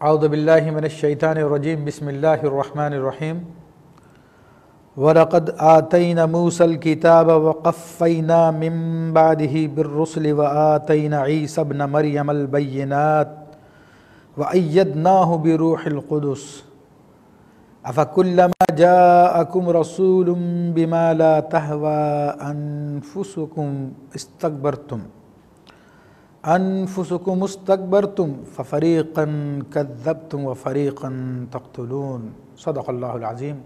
اعوذ باللہ من الشیطان الرجیم بسم اللہ الرحمن الرحیم وَلَقَدْ آتَيْنَا مُوسَى الْكِتَابَ وَقَفَّيْنَا مِن بَعْدِهِ بِالرُّسُلِ وَآتَيْنَا عِيسَى ابْنَ مَرْيَمَ الْبَيِّنَاتِ وَأَيَّدْنَاهُ بِرُوحِ الْقُدُسِ أَفَكُلَّمَا جَاءَكُمْ رَسُولٌ بِمَا لَا تَهْوَى أَنفُسُكُمْ اسْتَكْبَرْتُمْ فَفَرِيقًا كَذَّبْتُمْ وَفَرِيقًا تَقْتُلُونَ صدق اللہ العظیم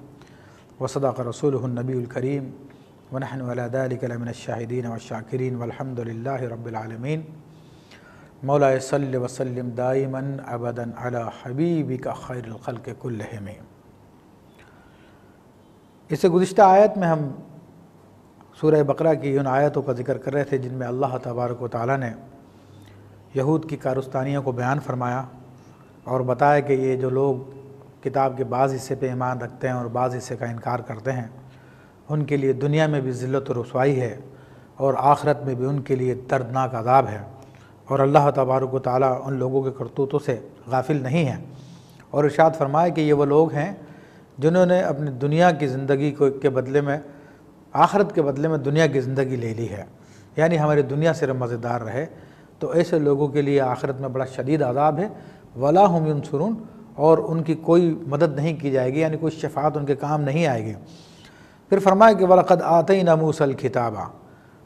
وصدق رسولہ النبی الکریم ونحن علی ذلک لمن الشاہدین والشاکرین والحمد للہ رب العالمین مولا صلی وسلم دائما ابدا علی حبیبک خیر الخلق کلہم۔ اس سے گزشتہ آیت میں ہم سورہ بقرہ کی ان آیتوں کا ذکر کر رہے تھے جن میں اللہ تبارک و تعالیٰ نے یہود کی کارستانیوں کو بیان فرمایا اور بتایا کہ یہ جو لوگ کتاب کے بعض حصے پہ ایمان رکھتے ہیں اور بعض حصے کا انکار کرتے ہیں ان کے لیے دنیا میں بھی ذلت و رسوائی ہے اور آخرت میں بھی ان کے لیے دردناک عذاب ہے، اور اللہ تبارک و تعالیٰ ان لوگوں کے کرتوتوں سے غافل نہیں ہے، اور ارشاد فرمایا کہ یہ وہ لوگ ہیں جنہوں نے اپنی دنیا کی زندگی کے بدلے میں آخرت کے بدلے میں دنیا کی زندگی لے لی ہے، یعنی ہماری دنیا صرف مزیدار رہے، تو ایسے لوگوں کے لیے آخرت میں بڑا شدید عذاب ہے، وَلَا هُمْ يُنصَرُونَ، اور ان کی کوئی مدد نہیں کی جائے گی، یعنی کوئی شفاعت ان کے کام نہیں آئے گی۔ پھر فرمایا کہ وَلَقَدْ آتَيْنَا مُوسَى الْكِتَابَ،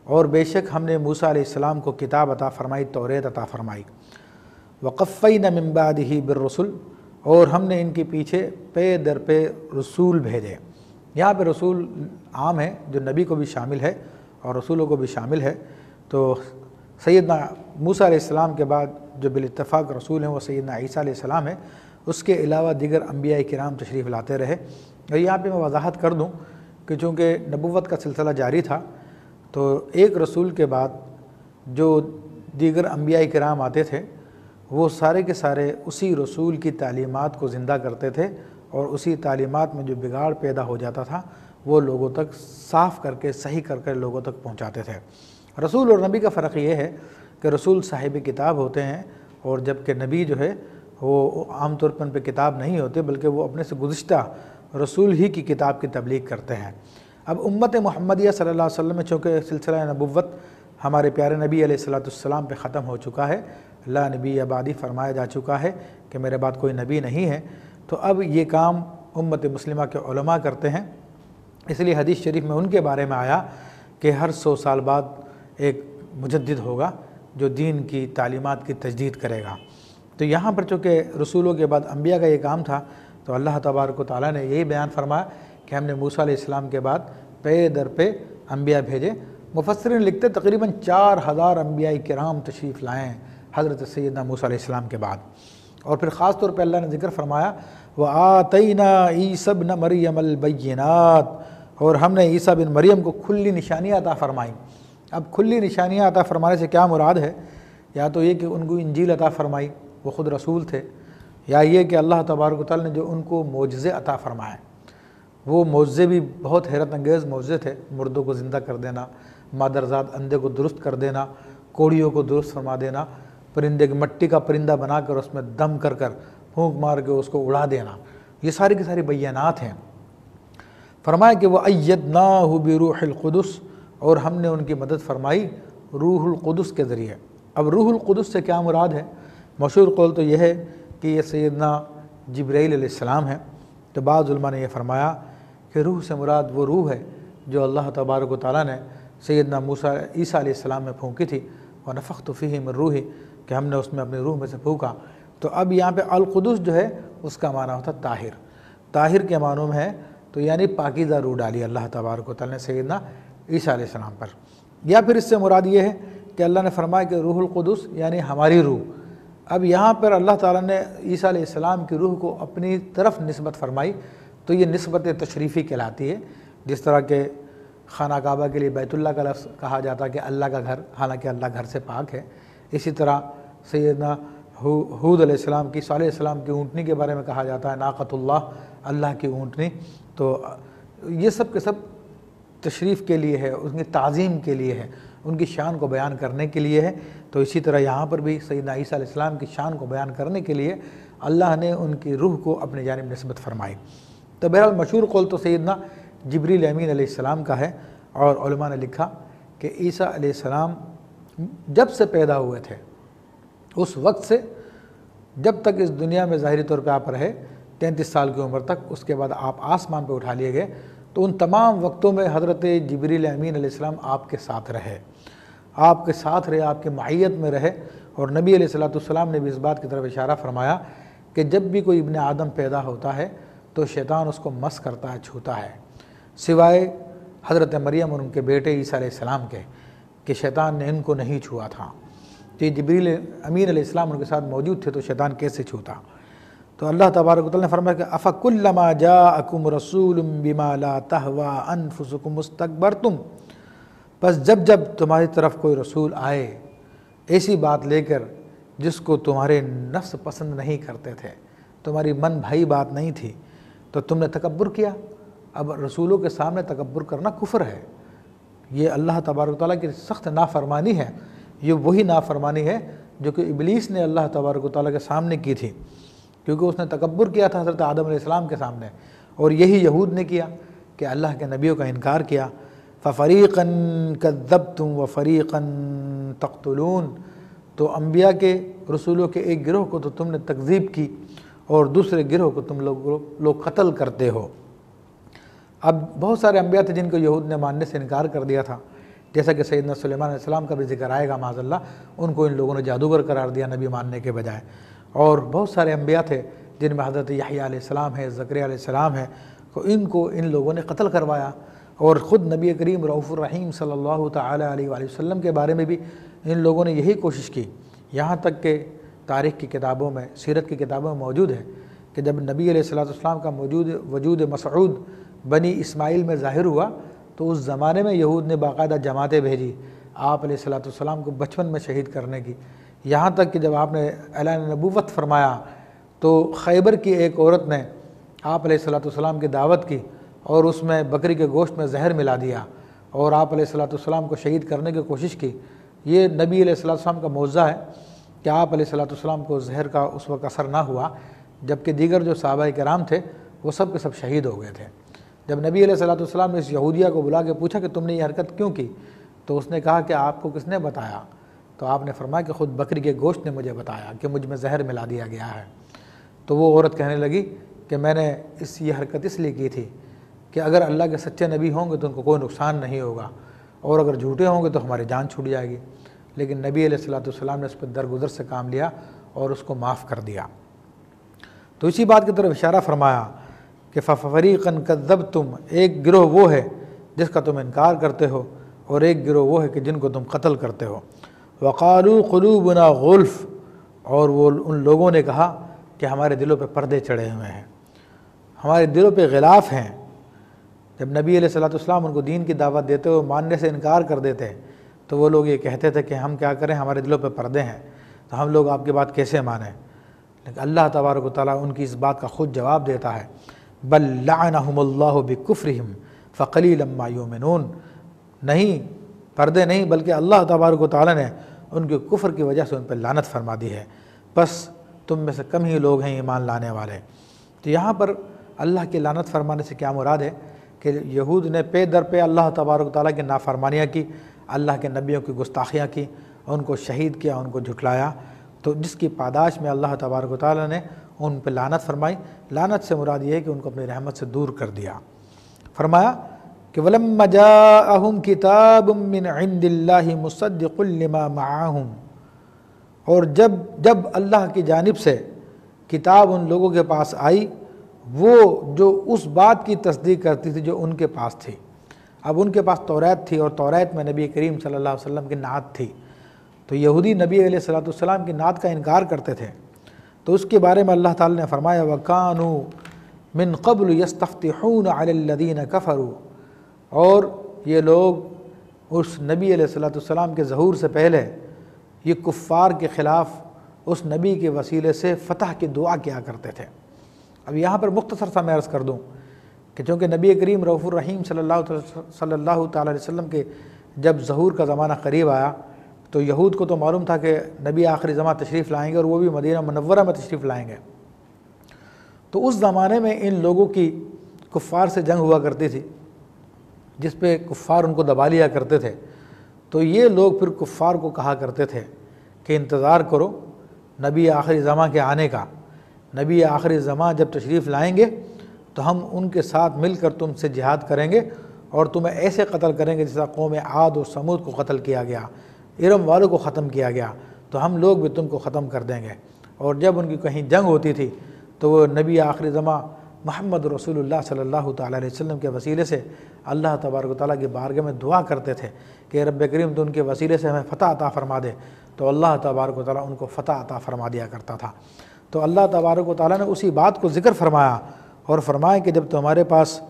اور بے شک ہم نے موسیٰ علیہ السلام کو کتاب عطا فرمائی، توریت عطا فرمائی، وَقَفَّيْنَا مِن بَعْدِهِ بِالرُّسُلِ، اور ہم نے ان کے پیچھے پے در پہ رسول بھیجے۔ یہاں پہ رسول عام ہے جو نبی کو بھی شامل ہے اور رسولوں کو بھی شامل ہے، تو سیدنا موسیٰ علیہ السلام کے بعد جو بالاتفاق رسول ہیں وہ سیدنا عیسیٰ علیہ السلام ہے، اس کے علاوہ دیگر انبیاء کرام تشریف لاتے رہے۔ اور یہاں پہ میں وضاحت کر دوں کہ چونکہ نبوت کا سلسلہ جاری تھا تو ایک رسول کے بعد جو دیگر انبیاء کرام آتے تھے وہ سارے کے سارے اسی رسول کی تعلیمات کو زندہ کرتے تھے، اور اسی تعلیمات میں جو بگاڑ پیدا ہو جاتا تھا وہ لوگوں تک صاف کر کے صحیح کر کے لوگوں تک پہنچاتے تھے۔ رسول اور نبی کا فرق یہ ہے کہ رسول صاحب کتاب ہوتے ہیں، اور جبکہ نبی جو ہے وہ عام طور پر ان پہ کتاب نہیں ہوتے بلکہ وہ اپنے سے گزشتہ رسول ہی کی کتاب کی تبلیغ کرتے ہیں۔ اب امت محمدیہ صلی اللہ علیہ وسلم میں چونکہ سلسلہ نبوت ہمارے پیارے نبی علیہ السلام پہ ختم ہو چکا ہے، لا نبی بعدی فرمایا جا چکا ہے کہ میرے بعد کوئی نبی نہیں ہے، تو اب یہ کام امت مسلمہ کے علماء کرتے ہیں۔ اس لیے حدیث شریف میں ان کے بارے میں آیا کہ ہر 100 سال بعد ایک مجدد ہوگا جو دین کی تعلیمات کی تجدید کرے گا۔ تو یہاں پر چونکہ رسولوں کے بعد انبیاء کا یہ کام تھا تو اللہ تبارک و تعالیٰ نے یہی بیان فرمایا کہ ہم نے موسیٰ علیہ السلام کے بعد پے در پہ انبیاء بھیجے۔ مفسرین لکھتے تقریباً 4000 انبیاء کرام تشریف لائے ہیں حضرت سیدنا موسیٰ علیہ السلام کے بعد، اور پھر خاص طور پہ اللہ نے ذکر فرمایا وَآتَيْنَا عِيسَى ابْنَ مَرْيَمَ الْبَيِّنَاتِ، اور ہم نے عیسیٰ بن مریم کو کھلی نشانیاں عطا فرمائیں۔ اب کھلی نشانیاں عطا فرمانے سے کیا مراد ہے؟ یا تو یہ کہ ان کو انجیل عطا فرمائی، وہ خود رسول تھے، یا یہ کہ اللہ تبارک و تعالیٰ نے جو ان کو معجزے عطا فرمائے، وہ معجزے بھی بہت حیرت انگیز معجزے تھے، مردوں کو زندہ کر دینا، مادرزاد اندھے کو درست کر دینا، کوڑیوں کو درست فرما دینا، پرندے کی مٹی کا پرندہ بنا کر اس میں دم کر کر پھونک مار کے اس کو اڑا دینا، یہ ساری کی ساری بیانات ہیں۔ فرمایا کہ وَأَيَّدْنَاهُ بِرُوحِ الْقُدُسِ، اور ہم نے ان کی مدد فرمائی روح القدس کے ذریعے۔ اب روح القدس سے کیا مراد ہے؟ مشہور قول تو یہ ہے کہ یہ سیدنا جبرائیل علیہ السلام ہے، تو بعض علماء نے یہ فرمایا کہ روح سے مراد وہ روح ہے جو اللہ تبارک و تعالیٰ نے سیدنا عیسیٰ علیہ السلام میں پھونکی تھی، وَنَفَخْتُ فِيهِ مِن روحی، کہ ہم نے اس میں اپنی روح میں سے پھونکا۔ تو اب یہاں پہ القدس جو ہے اس کا معنی ہوتا طاہر، طاہر کے معنوں میں ہے تو یعنی پاکیزہ روح ڈالی اللہ تبارک و تعالیٰ نے سیدنا عیسیٰ علیہ السلام پر، یا پھر اس سے مراد یہ ہے کہ اللہ نے فرمایا کہ روح القدس یعنی ہماری روح۔ اب یہاں پر اللہ تعالیٰ نے عیسیٰ علیہ السلام کی روح کو اپنی طرف نسبت فرمائی، تو یہ نسبت تشریفی کہلاتی ہے، جس طرح کہ خانہ کعبہ کے لیے بیت اللہ کا لفظ کہا جاتا ہے کہ اللہ کا گھر، حالانکہ اللہ گھر سے پاک ہے۔ اسی طرح سیدنا ہود علیہ السلام کی، صالح علیہ السلام کی اونٹنی کے بارے میں کہا جاتا ہے ناقۃ اللہ، اللہ کی اونٹنی، تو یہ سب کے سب تشریف کے لیے ہے، ان کی تعظیم کے لیے ہے، ان کی شان کو بیان کرنے کے لیے ہے۔ تو اسی طرح یہاں پر بھی سیدنا عیسیٰ علیہ السلام کی شان کو بیان کرنے کے لیے اللہ نے ان کی روح کو اپنی جانب نسبت فرمائی۔ تو بہرحال مشہور قول تو سیدنا جبریل امین علیہ السلام کا ہے، اور علماء نے لکھا کہ عیسیٰ علیہ السلام جب سے پیدا ہوئے تھے اس وقت سے جب تک اس دنیا میں ظاہری طور پہ آپ رہے 33 سال کی عمر تک، اس کے بعد آپ آسمان پہ اٹھا لیے گئے، تو ان تمام وقتوں میں حضرت جبریل امین علیہ السلام آپ کے ساتھ رہے، آپ کے ساتھ رہے، آپ کی معیت میں رہے۔ اور نبی علیہ السلام نے بھی اس بات کی طرف اشارہ فرمایا کہ جب بھی کوئی ابن آدم پیدا ہوتا ہے تو شیطان اس کو مس کرتا ہے، چھوتا ہے، سوائے حضرت مریم اور ان کے بیٹے عیسیٰ علیہ السلام کے، کہ شیطان نے ان کو نہیں چھوا تھا۔ کہ جبریل امین علیہ السلام ان کے ساتھ موجود تھے تو شیطان کیسے چھوتا؟ تو اللہ تبارک و تعالیٰ نے فرمایا کہ افکلما جاءکم رسول بما لا تہوی انفسکم استکبرتم، بس جب جب تمہاری طرف کوئی رسول آئے ایسی بات لے کر جس کو تمہارے نفس پسند نہیں کرتے تھے، تمہاری من بھائی بات نہیں تھی، تو تم نے تکبر کیا۔ اب رسولوں کے سامنے تکبر کرنا کفر ہے، یہ اللہ تبارک و تعالیٰ کی سخت نافرمانی ہے۔ یہ وہی نافرمانی ہے جو کہ ابلیس نے اللہ تبارک و تعالیٰ کے سامنے کی تھی، کیونکہ اس نے تکبر کیا تھا حضرت آدم علیہ السلام کے سامنے، اور یہی یہود نے کیا کہ اللہ کے نبیوں کا انکار کیا۔ فَفَرِيقًا كَذَّبْتُمْ وَفَرِيقًا تَقْتُلُونَ، تو انبیاء کے رسولوں کے ایک گروہ کو تو تم نے تکذیب کی اور دوسرے گروہ کو تم لوگ قتل کرتے ہو۔ اب بہت سارے انبیاء تھے جن کو یہود نے ماننے سے انکار کر دیا تھا، جیسا کہ سیدنا سلیمان علیہ السلام کا بھی ذکر آئے گا معاذ اللہ، ان کو ان لوگوں نے جادوگر قرار دیا نبی ماننے کے بجائے۔ اور بہت سارے انبیاء تھے جن میں حضرت یحییٰ علیہ السلام ہے، زکریا علیہ السلام ہے، تو ان کو ان لوگوں نے قتل کروایا۔ اور خود نبی کریم رؤوف الرحیم صلی اللہ تعالی علیہ وآلہ وسلم کے بارے میں بھی ان لوگوں نے یہی کوشش کی، یہاں تک کہ تاریخ کی کتابوں میں، سیرت کی کتابوں میں موجود ہے کہ جب نبی علیہ السلام کا وجود مسعود بنی اسماعیل میں ظاہر ہوا تو اس زمانے میں یہود نے باقاعدہ جماعتیں بھیجی آپ علیہ السلام کو بچپن میں شہید کرنے کی، یہاں تک کہ جب آپ نے اعلان نبوت فرمایا تو خیبر کی ایک عورت نے آپ علیہ السلام کی دعوت کی اور اس میں بکری کے گوشت میں زہر ملا دیا اور آپ علیہ السلام کو شہید کرنے کی کوشش کی۔ یہ نبی علیہ السلام کا معجزہ ہے کہ آپ علیہ السلام کو زہر کا اس وقت اثر نہ ہوا، جبکہ دیگر جو صحابہ کرام تھے وہ سب کے سب شہید ہو گئے تھے۔ جب نبی علیہ السلام نے اس یہودیہ کو بلا کے پوچھا کہ تم نے یہ حرکت کیوں کی، تو اس نے کہا کہ آپ کو کس نے بتایا؟ تو آپ نے فرمایا کہ خود بکری کے گوشت نے مجھے بتایا کہ مجھ میں زہر ملا دیا گیا ہے۔ تو وہ عورت کہنے لگی کہ میں نے یہ حرکت اس لیے کی تھی کہ اگر اللہ کے سچے نبی ہوں گے تو ان کو کوئی نقصان نہیں ہوگا، اور اگر جھوٹے ہوں گے تو ہماری جان چھوٹ جائے گی۔ لیکن نبی علیہ السلام نے اس پر درگزر سے کام لیا اور اس کو معاف کر دیا۔ تو اسی بات کی طرف اشارہ فرمایا کہ فَفَرِيقًا كَذَّبْتُمْ، ایک گروہ وہ ہے جس کا تم انکار کرتے ہو اور ایک گروہ وہ ہے کہ جن کو تم قتل کرتے ہو۔ وَقَالُوا قُلُوبُنَا غُلْفٌ، اور وہ ان لوگوں نے کہا کہ ہمارے دلوں پہ پردے چڑھے ہوئے ہیں، ہمارے دلوں پہ غلاف ہیں۔ جب نبی علیہ السلام ان کو دین کی دعوت دیتے ہوئے ماننے سے انکار کر دیتے تو وہ لوگ یہ کہتے تھے کہ ہم کیا کریں، ہمارے دلوں پہ پردے ہیں تو ہم لوگ آپ کی بات کیسے مانیں۔ لیکن اللہ تبارک و تعالیٰ ان کی اس بات کا خود جواب دیتا ہے، بل لعنہم اللہ بکفرہم فقلیلا ما یؤمنون، نہیں پردے نہیں بلکہ اللہ تبارک و تعالیٰ نے ان کے کفر کی وجہ سے ان پہ لعنت فرما دی ہے، بس تم میں سے کم ہی لوگ ہیں ایمان لانے والے۔ تو یہاں پر اللہ کی لعنت فرمانے سے کیا مراد ہے کہ یہود نے پے در پہ اللہ تبارک و تعالیٰ کی نافرمانیاں کی، اللہ کے نبیوں کی گستاخیاں کی، ان کو شہید کیا، ان کو جھٹلایا، تو جس کی پاداش میں اللہ تبارک و تعالیٰ نے ان پہ لعنت فرمائی۔ لعنت سے مراد یہ ہے کہ ان کو اپنی رحمت سے دور کر دیا۔ فرمایا کہ وَلَمَّا جَاءَهُمْ كِتَابٌ مِّنْ عِنْدِ اللَّهِ مُصَدِّقٌ لِّمَا مَعَهُمْ، اور جب اللہ کی جانب سے کتاب ان لوگوں کے پاس آئی وہ جو اس بات کی تصدیق کرتی تھی جو ان کے پاس تھی۔ اب ان کے پاس توریت تھی اور توریت میں نبی کریم صلی اللہ علیہ وسلم کی نعت تھی، تو یہودی نبی علیہ السلام کی نعت کا انکار کرتے تھے، تو اس کے بارے میں اللہ تعالیٰ نے فرمایا وَكَانُوا مِن قَبْلُ يَسْتَفْتِحُونَ عَلَى الَّذِينَ كَفَرُوا، اور یہ لوگ اس نبی علیہ السلام کے ظہور سے پہلے یہ کفار کے خلاف اس نبی کے وسیلے سے فتح کی دعا کیا کرتے تھے۔ اب یہاں پر مختصر سا میں عرض کر دوں کہ چونکہ نبی کریم رؤوف الرحیم صلی اللہ تعالی علیہ وسلم کے جب ظہور کا زمانہ قریب آیا تو یہود کو تو معلوم تھا کہ نبی آخری زمانہ تشریف لائیں گے اور وہ بھی مدینہ منورہ میں تشریف لائیں گے، تو اس زمانے میں ان لوگوں کی کفار سے جنگ ہوا کرتی تھی، جس پہ کفار ان کو دبا لیا کرتے تھے۔ تو یہ لوگ پھر کفار کو کہا کرتے تھے کہ انتظار کرو نبی آخری زماں کے آنے کا، نبی آخری زماں جب تشریف لائیں گے تو ہم ان کے ساتھ مل کر تم سے جہاد کریں گے اور تمہیں ایسے قتل کریں گے جیسا قوم عاد اور سمود کو قتل کیا گیا، ارم والوں کو ختم کیا گیا، تو ہم لوگ بھی تم کو ختم کر دیں گے۔ اور جب ان کی کہیں جنگ ہوتی تھی تو وہ نبی آخری زماں محمد رسول اللہ صلی اللہ تعالیٰ علیہ وسلم کے وسیلے سے اللہ تبارک و تعالیٰ کی بارگاہ میں دعا کرتے تھے کہ رب کریم تو ان کے وسیلے سے ہمیں فتح عطا فرما دے، تو اللہ تبارک و تعالیٰ ان کو فتح عطا فرما دیا کرتا تھا۔ تو اللہ تبارک و تعالیٰ نے اسی بات کو ذکر فرمایا اور فرمایا کہ جب تمہارے پاس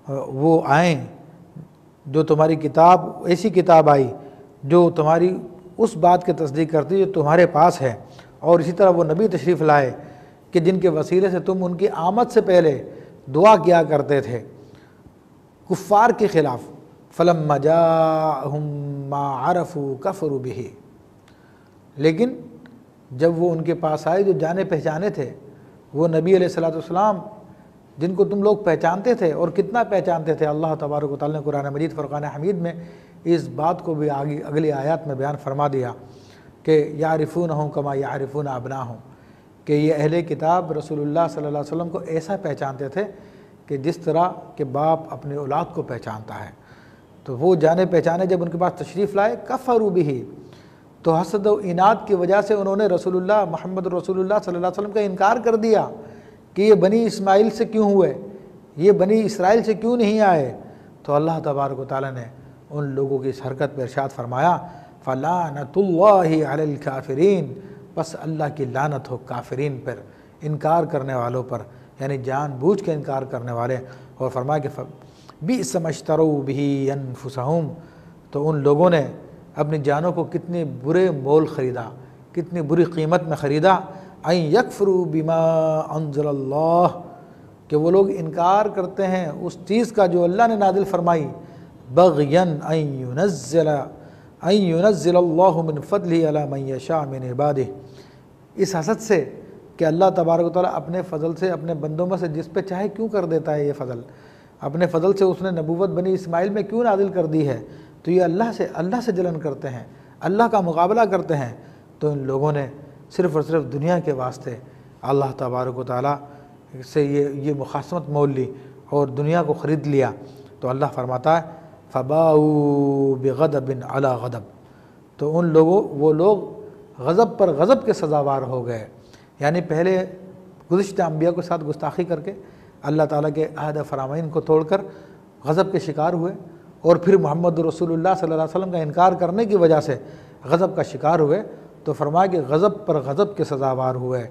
وہ آئیں، جو تمہاری کتاب ایسی کتاب آئی جو تمہاری اس بات کی تصدیق کرتی جو تمہارے پاس ہے، اور اسی طرح وہ نبی تشریف لائے کہ جن کے وسیلے سے تم ان کی آمد سے پہلے دعا کیا کرتے تھے کفار کے خلاف، فلما جاءہم ما عرفوا کفروا بہ، لیکن جب وہ ان کے پاس آئے جو جانے پہچانے تھے، وہ نبی علیہ الصلوۃ والسلام جن کو تم لوگ پہچانتے تھے اور کتنا پہچانتے تھے، اللہ تبارک و تعالیٰ نے قرآن مجید فرقان حمید میں اس بات کو بھی اگلی آیات میں بیان فرما دیا کہ یعرفونہم کما یعرفون ابناہم، کہ یہ اہل کتاب رسول اللہ صلی اللہ علیہ وسلم کو ایسا پہچانتے تھے کہ جس طرح کہ باپ اپنے اولاد کو پہچانتا ہے۔ تو وہ جانے پہچانے جب ان کے پاس تشریف لائے کفروا بہ، تو حسد و اناد کی وجہ سے انہوں نے رسول اللہ محمد رسول اللہ صلی اللہ علیہ وسلم کا انکار کر دیا کہ یہ بنی اسماعیل سے کیوں ہوئے، یہ بنی اسرائیل سے کیوں نہیں آئے۔ تو اللہ تبارک و تعالیٰ نے ان لوگوں کی اس حرکت پر ارشاد فرمایا فَلَعْنَةُ اللَّهِ عَلَى الْكَافِرِينَ، بس اللہ کی لعنت ہو کافرین پر، انکار کرنے والوں پر، یعنی جان بوجھ کے انکار کرنے والے۔ اور فرمایا کہ بِئْسَ مَا اشْتَرَوْا بِهِ أَنفُسَهُمْ، تو ان لوگوں نے اپنی جانوں کو کتنے برے مول خریدا، کتنی بری قیمت میں خریدا، أَن يَكْفُرُوا بِمَا أَنزَلَ اللَّهُ، کہ وہ لوگ انکار کرتے ہیں اس چیز کا جو اللہ نے نازل فرمائی، بغیاً أن ينزل اللہ من فضلہ علی من یشاء من عبادہ، اس حسد سے کہ اللہ تبارک و تعالیٰ اپنے فضل سے اپنے بندوں میں سے جس پہ چاہے کیوں کر دیتا ہے، یہ فضل اپنے فضل سے اس نے نبوت بنی اسماعیل میں کیوں نازل کر دی ہے، تو یہ اللہ سے جلن کرتے ہیں، اللہ کا مقابلہ کرتے ہیں۔ تو ان لوگوں نے صرف اور صرف دنیا کے واسطے اللہ تبارک و تعالیٰ سے یہ مخاصمت مول لی اور دنیا کو خرید لیا۔ تو اللہ فرماتا ہے فَبَاءُوا بِغَضَبٍ عَلَىٰ غَضَبٍ، تو وہ لوگ غضب پر غضب کے سزاوار ہو گئے، یعنی پہلے گزشتہ انبیاء کے ساتھ گستاخی کر کے اللہ تعالیٰ کے عہد فرامین کو توڑ کر غضب کے شکار ہوئے، اور پھر محمد رسول اللہ صلی اللہ علیہ وسلم کا انکار کرنے کی وجہ سے غضب کا شکار ہوئے، تو فرمایا کہ غضب پر غضب کے سزاوار ہوئے۔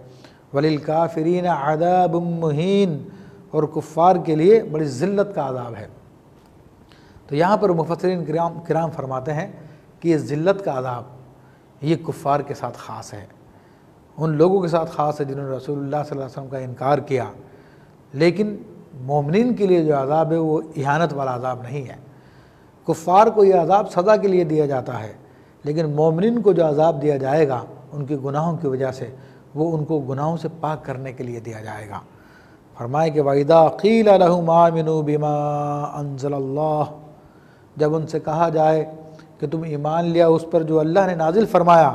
وَلِلْكَافِرِينَ عَذَابٌ مُّهِينٌ، اور کفار کے لیے بڑی ذلت کا عذاب ہے۔ تو یہاں پر مفسرین کرام فرماتے ہیں کہ یہ ذلت کا عذاب یہ کفار کے ساتھ خاص ہے، ان لوگوں کے ساتھ خاص ہے جنہوں نے رسول اللہ صلی اللہ علیہ وسلم کا انکار کیا، لیکن مومنین کے لیے جو عذاب ہے وہ اہانت والا عذاب نہیں ہے۔ کفار کو یہ عذاب سزا کے لیے دیا جاتا ہے، لیکن مومنین کو جو عذاب دیا جائے گا ان کے گناہوں کی وجہ سے، وہ ان کو گناہوں سے پاک کرنے کے لیے دیا جائے گا۔ فرمائے کہ وَإِذَا قِيلَ لَهُمْ آمِنُوا بِمَا أَنزَلَ اللَّهُ، جب ان سے کہا جائے کہ تم ایمان لیا اس پر جو اللہ نے نازل فرمایا،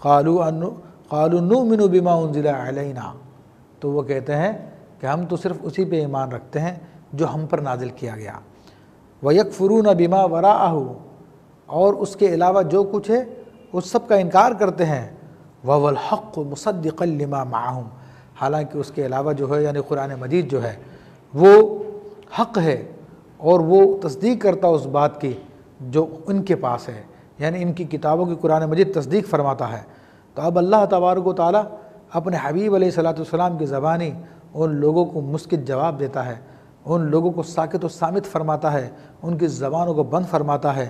قَالُوا نُؤْمِنُ بِمَا أُنزِلَ عَلَيْنَا، تو وہ کہتے ہیں کہ ہم تو صرف اسی پہ ایمان رکھتے ہیں جو ہم پر نازل کیا گیا۔ وَيَكْفُرُونَ بِمَا وَرَاءَهُ، اور اس کے علاوہ جو کچھ ہے اس سب کا انکار کرتے ہیں۔ وَهُوَ الْحَقُّ مُصَدِّقًا لِمَا مَعَهُمْ، حالانکہ اس کے علاوہ جو ہے یعنی قرآن مجید جو ہے وہ حق ہے اور وہ تصدیق کرتا اس بات کی جو ان کے پاس ہے، یعنی ان کی کتابوں کی قرآن مجید تصدیق فرماتا ہے۔ تو اب اللہ تبارک و تعالیٰ اپنے حبیب علیہ الصلوۃ والسلام کی زبانی ان لوگوں کو مسکت جواب دیتا ہے، ان لوگوں کو ساکت و صامت فرماتا ہے، ان کی زبانوں کو بند فرماتا ہے،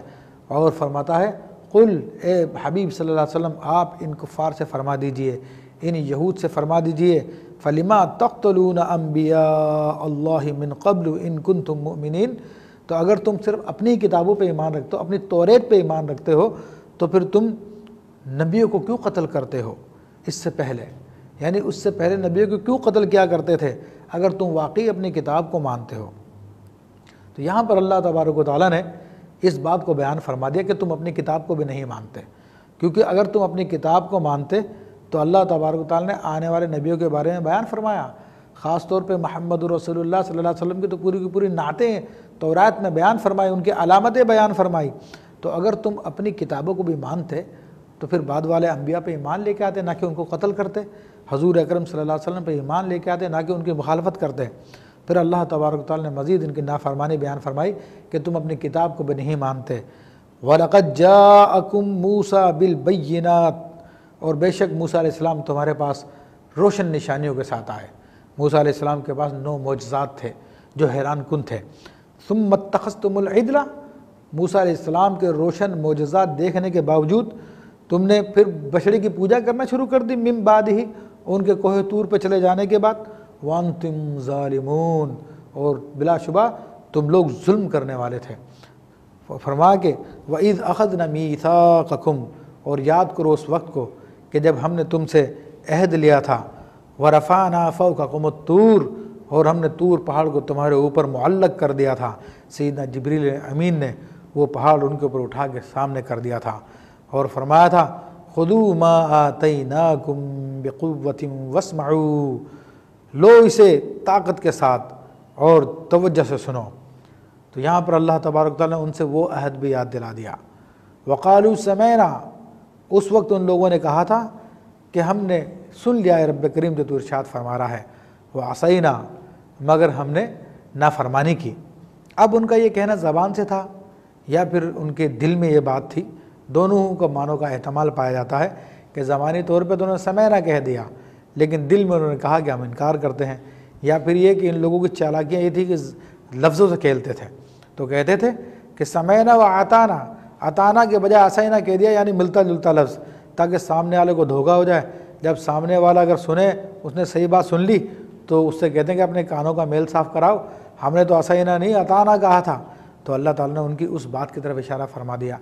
اور فرماتا ہے قل، اے حبیب صلی اللہ علیہ وسلم آپ ان کفار سے فرما دیجئے، ان یہود سے فرما دیجئے فَلِمَا تَقْتُلُونَ أَنْبِيَاءَ اللَّهِ مِنْ قَبْلُ إِن كُنْتُم مُؤْمِنِينَ، تو اگر تم صرف اپنی کتابوں پہ ایمان رکھتے ہو، اپنی توریت پہ ایمان رکھتے ہو، تو پھر تم نبیوں کو کیوں قتل کرتے ہو اس سے پہلے؟ یعنی اس سے پہلے نبیوں کو کیوں قتل کیا کرتے تھے اگر تم واقعی اپنی کتاب کو مانتے ہو؟ تو یہاں پر اللہ تبارک و تعالیٰ نے اس بات کو بیان فرما دیا کہ تم اپنی کتاب کو بھی نہیں مانتے، کیونکہ اگر تم اپنی کتاب کو مانتے تو اللہ تبارک و تعالیٰ نے آنے والے نبیوں کے بارے میں بیان فرمایا، خاص طور پہ محمد رسول اللہ صلی اللہ علیہ وسلم کی تو پوری کی پوری نعتیں تورات میں بیان فرمائی، ان کی علامتیں بیان فرمائی۔ تو اگر تم اپنی کتابوں کو بھی مانتے تو پھر بعد والے انبیاء پہ ایمان لے کے آتے، نہ کہ ان کو قتل کرتے، حضور اکرم صلی اللہ علیہ وسلم پہ ایمان لے کے آتے، نہ کہ ان کی مخالفت کرتے۔ پھر اللہ تبارک و تعالیٰ نے مزید ان کی نافرمانی بیان فرمائی کہ تم اپنی کتاب کو بھی نہیں مانتے۔ وَلَقَدْ جَاءَكُمْ مُوسَىٰ بِالْبَيِّنَاتِ، اور بے شک موسیٰ علیہ السلام تمہارے پاس روشن نشانیوں کے ساتھ آئے۔ موسیٰ علیہ السلام کے پاس 9 معجزات تھے جو حیران کن تھے۔ ثُمَّ اتَّخَذْتُمُ الْعِجْلَ، موسیٰ علیہ السلام کے روشن معجزات دیکھنے کے باوجود تم نے پھر بچڑے کی پوجا کرنا شروع کر دی، من بعدہ، ان کے کوہ طور پہ چلے جانے کے بعد، وَأَنْتُمْ ظَالِمُونَ، اور بلا شبہ تم لوگ ظلم کرنے والے تھے۔ فرمایا کہ وَإِذْ أَخَذْنَا مِيثَاقَكُمْ، اور یاد کرو اس وقت کو کہ جب ہم نے تم سے عہد لیا تھا، وَرَفَعْنَا فَوْقَكُمُ الطُّورَ، اور ہم نے طور پہاڑ کو تمہارے اوپر معلق کر دیا تھا۔ سیدنا جبریل امین نے وہ پہاڑ ان کے اوپر اٹھا کے سامنے کر دیا تھا، اور فرمایا تھا خُذُوا مَا آتَيْنَاكُمْ بِقُوَّةٍ وَاسْمَعُوا، لو اسے طاقت کے ساتھ اور توجہ سے سنو۔ تو یہاں پر اللہ تبارک تعالیٰ نے ان سے وہ عہد بھی یاد دلا دیا۔ وَقَالُوا سَمِعْنَا، اس وقت ان لوگوں نے کہا تھا کہ ہم نے سن لیا ہے رب کریم جو تو ارشاد فرما رہا ہے، وَعَصَيْنَا، مگر ہم نے نافرمانی کی۔ اب ان کا یہ کہنا زبان سے تھا یا پھر ان کے دل میں یہ بات تھی، دونوں کا معنوں کا احتمال پایا جاتا ہے کہ زبانی طور پہ تو انہوں نے سمعنا کہہ دیا لیکن دل میں انہوں نے کہا کہ ہم انکار کرتے ہیں، یا پھر یہ کہ ان لوگوں کی چالاکیاں یہ تھی کہ لفظوں سے کھیلتے تھے، تو کہتے تھے کہ سمعنا و اطعنا، اطعنا کے بجائے عصینا کہہ دیا، یعنی ملتا جلتا لفظ، تاکہ سامنے والے کو دھوکہ ہو جائے۔ جب سامنے والا اگر سنے اس نے صحیح بات سن لی تو اس سے کہتے ہیں کہ اپنے کانوں کا میل صاف کراؤ، ہم نے تو عصینا نہیں اطعنا کہا تھا۔ تو اللہ تعالیٰ نے ان کی اس بات کی طرف اشارہ فرما دیا،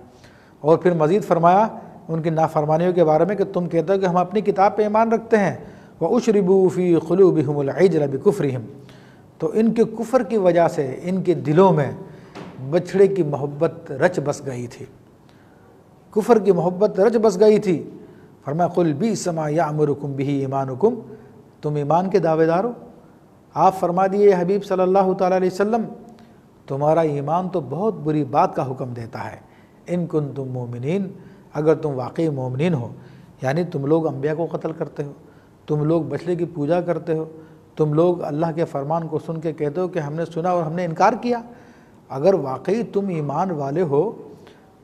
اور پھر مزید فرمایا ان کی نافرمانیوں کے بارے میں کہ تم کہتے ہو کہ ہم اپنی کتاب پہ ایمان رکھتے ہیں، وَأُشْرِبُوا فِي قُلُوبِهِمُ الْعِجْلَ بِكُفْرِهِمْ، تو ان کے کفر کی وجہ سے ان کے دلوں میں بچھڑے کی محبت رچ بس گئی تھی، کفر کی محبت رچ بس گئی تھی۔ فرمایا قُلْ بِئْسَ مَا يَأْمُرُكُمْ بِهِ ایمانُكُمْ، تم ایمان کے دعوے دار ہو۔ آپ فرما دیے حبیب صلی اللہ تعالیٰ علیہ وسلم، تمہارا ایمان تو بہت بری بات کا حکم دیتا ہے، ان کنتم مومنین، اگر تم واقعی مومنین ہو، یعنی تم لوگ انبیاء کو قتل کرتے ہو، تم لوگ بچڑے کی پوجا کرتے ہو، تم لوگ اللہ کے فرمان کو سن کے کہتے ہو کہ ہم نے سنا اور ہم نے انکار کیا۔ اگر واقعی تم ایمان والے ہو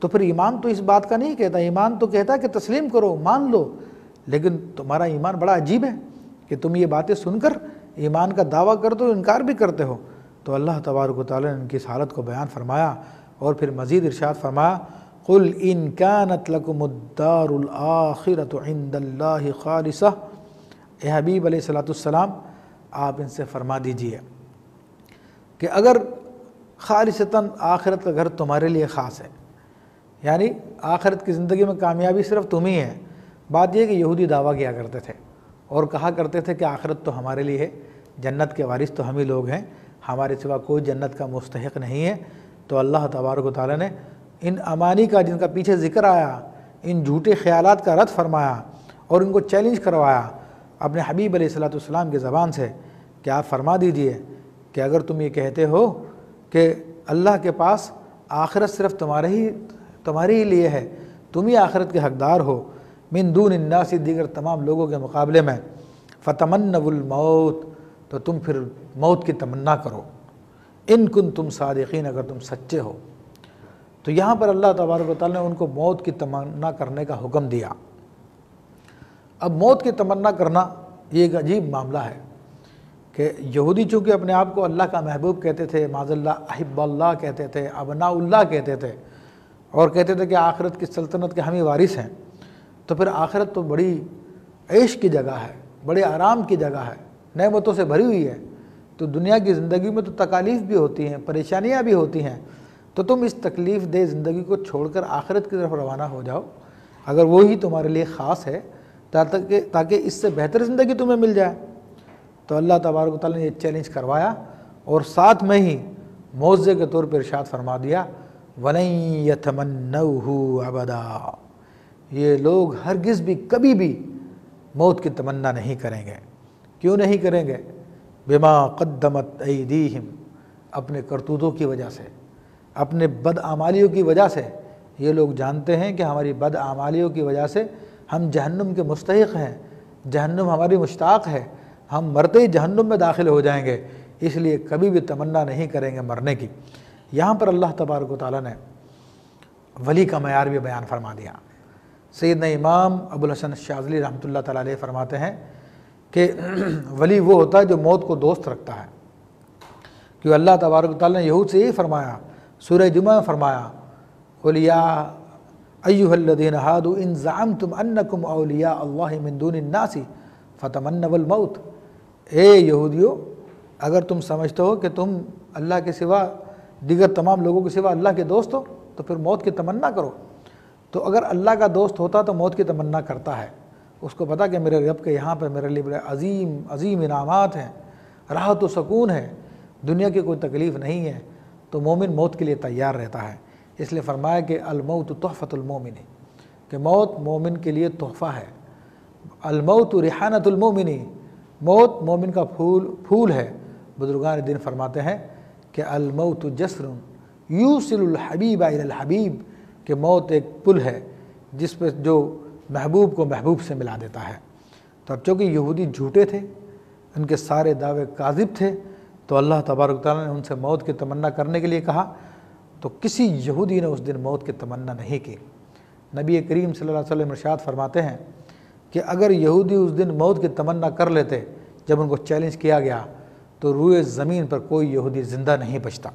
تو پھر ایمان تو اس بات کا نہیں کہتا، ایمان تو کہتا ہے کہ تسلیم کرو، مان لو، لیکن تمہارا ایمان بڑا عجیب ہے کہ تم یہ باتیں سن کر ایمان کا دعویٰ کرتے ہو، انکار بھی کرتے ہو۔ تو اللہ تبارک و تعالیٰ نے ان کی اس حالت کو بیان فرمایا، اور پھر مزید ارشاد فرمایا قُلْ إِن كَانَتْ لَكُمُ الدَّارُ الْآخِرَةُ عِنْدَ اللَّهِ خَالِصَةً، اے حبیب علیہ السلام آپ ان سے فرما دیجئے کہ اگر خالصتاً آخرت کا گھر تمہارے لیے خاص ہے، یعنی آخرت کی زندگی میں کامیابی صرف تم ہی ہے۔ بات یہ کہ یہودی دعویٰ کیا کرتے تھے اور کہا کرتے تھے کہ آخرت تو ہمارے لیے ہے، جنت کے وارث تو ہم ہی لوگ ہیں، ہمارے سوا کوئی جنت کا مستحق نہیں ہے۔ تو اللہ تبارک و تعالیٰ نے ان امانی کا، جن کا پیچھے ذکر آیا، ان جھوٹے خیالات کا رد فرمایا اور ان کو چیلنج کروایا اپنے حبیب علیہ السلام کی زبان سے کہ آپ فرما دیجئے کہ اگر تم یہ کہتے ہو کہ اللہ کے پاس آخرت صرف تمہارے ہی لیے ہے، تم ہی آخرت کے حقدار ہو، من دون الناس، دیگر تمام لوگوں کے مقابلے میں، فتمنوا الموت، تو تم پھر موت کی تمنا کرو، ان کنتم صادقین، اگر تم سچے ہو۔ تو یہاں پر اللہ تبارک و تعالیٰ نے ان کو موت کی تمنا کرنے کا حکم دیا۔ اب موت کی تمنا کرنا یہ ایک عجیب معاملہ ہے کہ یہودی چونکہ اپنے آپ کو اللہ کا محبوب کہتے تھے، معاذ اللہ احب اللہ کہتے تھے، ابناء اللہ کہتے تھے، اور کہتے تھے کہ آخرت کی سلطنت کے ہم ہی وارث ہیں، تو پھر آخرت تو بڑی عیش کی جگہ ہے، بڑے آرام کی جگہ ہے، نعمتوں سے بھری ہوئی ہے، تو دنیا کی زندگی میں تو تکالیف بھی ہوتی ہیں، پریشانیاں بھی ہوتی ہیں، تو تم اس تکلیف دہ زندگی کو چھوڑ کر آخرت کی طرف روانہ ہو جاؤ، اگر وہی تمہارے لیے خاص ہے تاکہ اس سے بہتر زندگی تمہیں مل جائے۔ تو اللہ تبارک و تعالیٰ نے یہ چیلنج کروایا اور ساتھ میں ہی معاوضے کے طور پر ارشاد فرما دیا وَلَن يَتَمَنَّوْهُ أَبَدًا، یہ لوگ ہرگز بھی کبھی بھی موت کی تمنا نہیں کریں گے۔ کیوں نہیں کریں گے؟ بما قدمت ایدیہم، اپنے کرتوتوں کی وجہ سے، اپنے بدعمالیوں کی وجہ سے۔ یہ لوگ جانتے ہیں کہ ہماری بدعمالیوں کی وجہ سے ہم جہنم کے مستحق ہیں، جہنم ہماری مشتاق ہے، ہم مرتے ہی جہنم میں داخل ہو جائیں گے، اس لیے کبھی بھی تمنا نہیں کریں گے مرنے کی۔ یہاں پر اللہ تبارک و تعالیٰ نے ولی کا معیار بھی بیان فرما دیا۔ سیدنا امام ابو الحسن الشاذلی رحمۃ اللہ تعالیٰ علیہ فرماتے ہیں کہ ولی وہ ہوتا ہے جو موت کو دوست رکھتا ہے، کیونکہ اللہ تبارک و تعالیٰ نے یہود سے یہی فرمایا، سورہ جمعہ میں فرمایا قُلْ يَا أَيُّهَا الَّذِينَ هَادُوا إِن زَعَمْتُمْ أَنَّكُمْ أَوْلِيَاءُ اللَّهِ مِن دُونِ النَّاسِ فَتَمَنَّوُا الْمَوْتَ، اے یہودیو اگر تم سمجھتے ہو کہ تم اللہ کے سوا دیگر تمام لوگوں کے سوا اللہ کے دوست ہو تو پھر موت کی تمنا کرو۔ تو اگر اللہ کا دوست ہوتا تو موت کی تمنا کرتا ہے، اس کو پتا کہ میرے رب کے یہاں پہ میرے لیے بڑے عظیم عظیم انعامات ہیں، راحت و سکون ہے، دنیا کی کوئی تکلیف نہیں ہے، تو مومن موت کے لیے تیار رہتا ہے۔ اس لیے فرمایا کہ الموت تحفۃ المومن، کہ موت مومن کے لیے تحفہ ہے۔ الموت ریحانۃ المومن، موت مومن کا پھول ہے۔ بزرگان دین فرماتے ہیں کہ الموت جسر یوصل الحبیب الی الحبیب، کہ موت ایک پل ہے جس پہ جو محبوب کو محبوب سے ملا دیتا ہے۔ تو اب چونکہ یہودی جھوٹے تھے، ان کے سارے دعوے کاذب تھے، تو اللہ تبارک تعالیٰ نے ان سے موت کی تمنا کرنے کے لیے کہا، تو کسی یہودی نے اس دن موت کی تمنا نہیں کی۔ نبی کریم صلی اللہ علیہ وسلم ارشاد فرماتے ہیں کہ اگر یہودی اس دن موت کی تمنا کر لیتے جب ان کو چیلنج کیا گیا، تو روئے زمین پر کوئی یہودی زندہ نہیں بچتا۔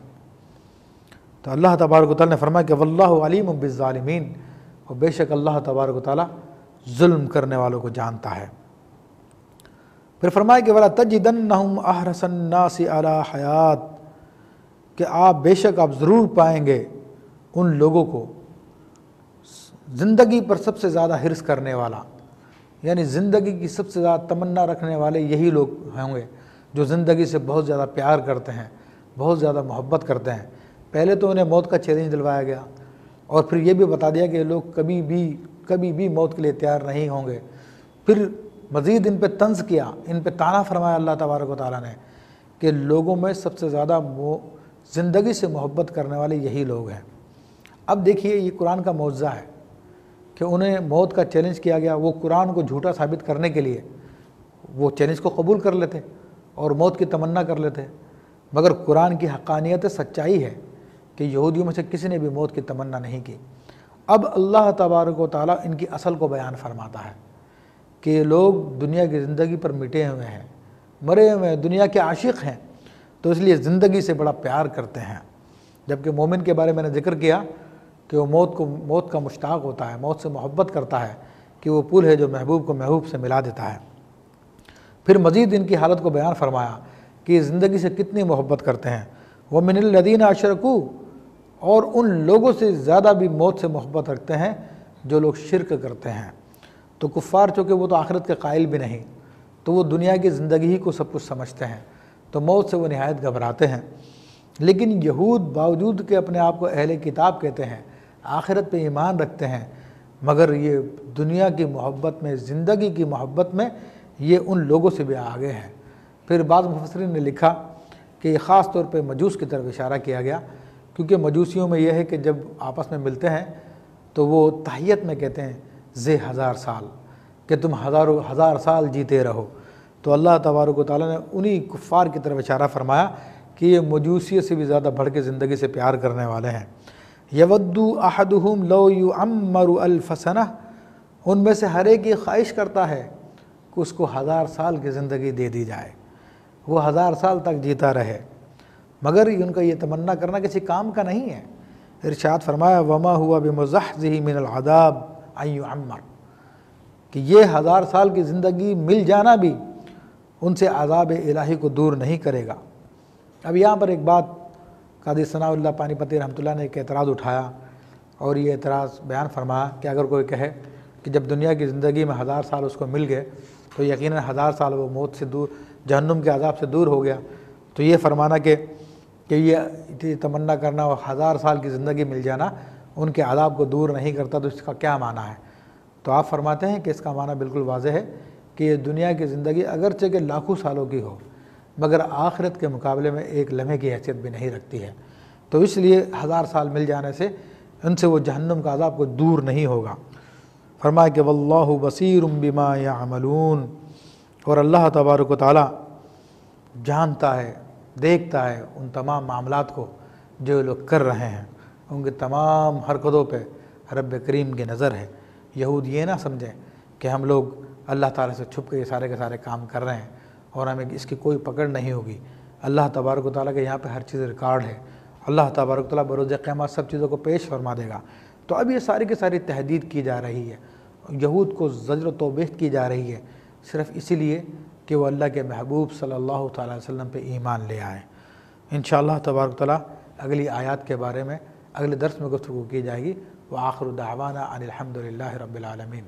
تو اللہ تبارک و تعالیٰ نے فرمایا کہ واللہ علیم بالظالمین، اور بے شک اللہ تبارک و تعالیٰ ظلم کرنے والوں کو جانتا ہے۔ پھر فرمایا کہ وَلَا تَجِدَنَّهُمْ أَحْرَصَ النَّاسِ عَلَىٰ حَيَاةٍ، کہ آپ بے شک آپ ضرور پائیں گے ان لوگوں کو زندگی پر سب سے زیادہ حرص کرنے والا، یعنی زندگی کی سب سے زیادہ تمنا رکھنے والے یہی لوگ ہوں گے جو زندگی سے بہت زیادہ پیار کرتے ہیں، بہت زیادہ محبت کرتے ہیں۔ پہلے تو انہیں موت کا چیلنج دلوایا گیا، اور پھر یہ بھی بتا دیا کہ لوگ کبھی بھی موت کے لیے تیار نہیں ہوں گے۔ پھر مزید ان پہ طنز کیا، ان پہ طعنہ فرمایا اللہ تبارک و تعالیٰ نے کہ لوگوں میں سب سے زیادہ زندگی سے محبت کرنے والے یہی لوگ ہیں۔ اب دیکھیے یہ قرآن کا معجزہ ہے کہ انہیں موت کا چیلنج کیا گیا، وہ قرآن کو جھوٹا ثابت کرنے کے لیے وہ چیلنج کو قبول کر لیتے اور موت کی تمنا کر لیتے، مگر قرآن کی حقانیت سچائی ہے کہ یہودیوں میں سے کسی نے بھی موت کی تمنا نہیں کی۔ اب اللہ تبارک و تعالیٰ ان کی اصل کو بیان فرماتا ہے کہ یہ لوگ دنیا کی زندگی پر مٹے ہوئے ہیں، مرے ہوئے ہیں، دنیا کے عاشق ہیں، تو اس لیے زندگی سے بڑا پیار کرتے ہیں۔ جبکہ مومن کے بارے میں نے ذکر کیا کہ وہ موت کا مشتاق ہوتا ہے، موت سے محبت کرتا ہے، کہ وہ پل ہے جو محبوب کو محبوب سے ملا دیتا ہے۔ پھر مزید ان کی حالت کو بیان فرمایا کہ یہ زندگی سے کتنی محبت کرتے ہیں۔ وَمِنَ الَّذِينَ أَشْرَكُوا، اور ان لوگوں سے زیادہ بھی موت سے محبت رکھتے ہیں جو لوگ شرک کرتے ہیں۔ تو کفار چونکہ وہ تو آخرت کے قائل بھی نہیں، تو وہ دنیا کی زندگی ہی کو سب کچھ سمجھتے ہیں، تو موت سے وہ نہایت گھبراتے ہیں۔ لیکن یہود باوجود کہ اپنے آپ کو اہل کتاب کہتے ہیں، آخرت پہ ایمان رکھتے ہیں، مگر یہ دنیا کی محبت میں، زندگی کی محبت میں یہ ان لوگوں سے بھی آگے ہیں۔ پھر بعض مفسرین نے لکھا کہ یہ خاص طور پہ مجوس کی طرف اشارہ کیا گیا، کیونکہ مجوسیوں میں یہ ہے کہ جب آپس میں ملتے ہیں تو وہ تحیت میں کہتے ہیں زی 1000 سال، کہ تم ہزار سال جیتے رہو۔ تو اللہ تبارک و تعالیٰ نے انہی کفار کی طرف اشارہ فرمایا کہ یہ مجوسیت سے بھی زیادہ بڑھ کے زندگی سے پیار کرنے والے ہیں۔ یود احدہم لو یعمر 1000 سنہ، ان میں سے ہر ایک یہ خواہش کرتا ہے کہ اس کو 1000 سال کی زندگی دے دی جائے، وہ 1000 سال تک جیتا رہے، مگر ان کا یہ تمنا کرنا کسی کام کا نہیں ہے۔ ارشاد فرمایا وما ہوا بمزحزہ من العذاب ان یعمر، کہ یہ 1000 سال کی زندگی مل جانا بھی ان سے عذاب الہی کو دور نہیں کرے گا۔ اب یہاں پر ایک بات قاضی ثناء اللہ پانی پتی رحمۃ اللہ نے ایک اعتراض اٹھایا، اور یہ اعتراض بیان فرمایا کہ اگر کوئی کہے کہ جب دنیا کی زندگی میں 1000 سال اس کو مل گئے تو یقیناً 1000 سال وہ موت سے دور، جہنم کے عذاب سے دور ہو گیا۔ تو یہ فرمانا کہ یہ تمنا کرنا اور 1000 سال کی زندگی مل جانا ان کے عذاب کو دور نہیں کرتا، تو اس کا کیا معنی ہے؟ تو آپ فرماتے ہیں کہ اس کا معنی بالکل واضح ہے کہ یہ دنیا کی زندگی اگرچہ کہ لاکھوں سالوں کی ہو مگر آخرت کے مقابلے میں ایک لمحے کی حیثیت بھی نہیں رکھتی ہے، تو اس لیے 1000 سال مل جانے سے ان سے وہ جہنم کا عذاب کو دور نہیں ہوگا۔ فرمایا کہ واللہ بصیر بما یعملون، اور اللہ تبارک و تعالیٰ جانتا ہے، دیکھتا ہے ان تمام معاملات کو جو لوگ کر رہے ہیں، ان کے تمام حرکتوں پہ رب کریم کی نظر ہے۔ یہود یہ نہ سمجھیں کہ ہم لوگ اللہ تعالیٰ سے چھپ کے یہ سارے کے سارے کام کر رہے ہیں اور ہمیں اس کی کوئی پکڑ نہیں ہوگی۔ اللہ تبارک و تعالیٰ کے یہاں پہ ہر چیز ریکارڈ ہے۔ اللہ تبارک و تعالیٰ بروز قیامت سب چیزوں کو پیش فرما دے گا۔ تو اب یہ ساری کی ساری تہدید کی جا رہی ہے، یہود کو زجر و توبیخ کی جا رہی ہے، صرف اسی لیے کہ وہ اللہ کے محبوب صلی اللہ تعالیٰ علیہ وسلم پہ ایمان لے آئیں۔ انشاءاللہ تبارک و تعالیٰ اگلی آیات کے بارے میں اگلے درس میں گفتگو کی جائے گی۔ وآخر دعوانا ان الحمد للہ رب العالمین۔